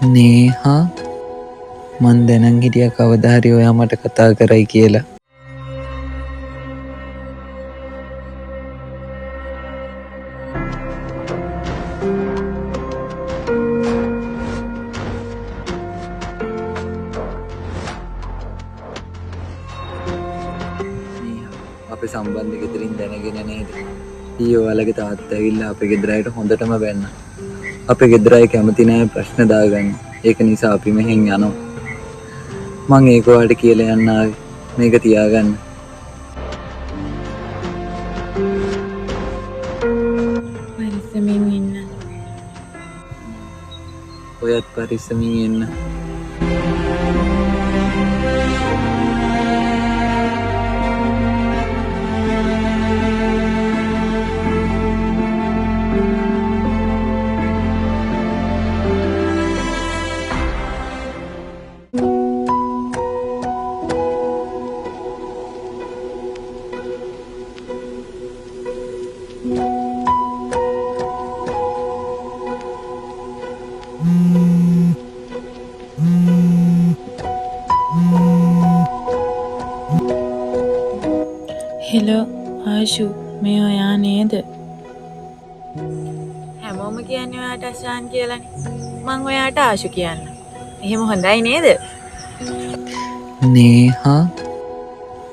නේහා මන් දැනන් හිටියා කවදා හරි ඔයා මට කතා කරයි කියලා. අපේ සම්බන්ධ ගෙදරින් දැනගෙන නේද ඊයේ ඔයාලගේ තාත්තා ඇවිල්ලා අපේ ගෙදර අයට හොඳටම බැන්න. අපේ ගෙදර අය කැමති නෑ ප්‍රශ්න දාගන්න. ඒක නිසා අපි මෙහෙන් යනවා. මං ඒක ඔයාලට කියලා යන්න ආවේ. මේක තියාගන්න. පරිස්සමින් ඉන්න. ඔයත් පරිස්සමින් ඉන්න. හෙලෝ ආශු මේ ඔයා නේද? හැමෝම කියන්නේ ඔයාට අශාන් කියලානේ. මං ඔයාට ආශු කියන්න. එහෙම හොඳයි නේද? නේහා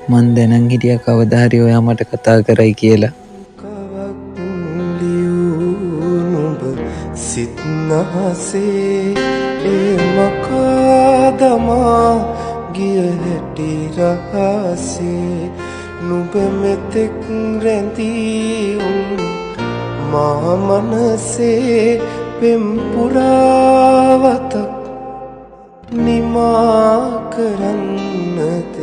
මන් දැනන් හිටියා කවදා හරි ඔයා මට කතා කරයි කියලා. සිත්නහසේ මකාදමා ගිය හැටි රහසේ නුඹ මෙතෙක් රැඳී මා මනසේ පෙම් පුරාවතක් නිමා කරන්නද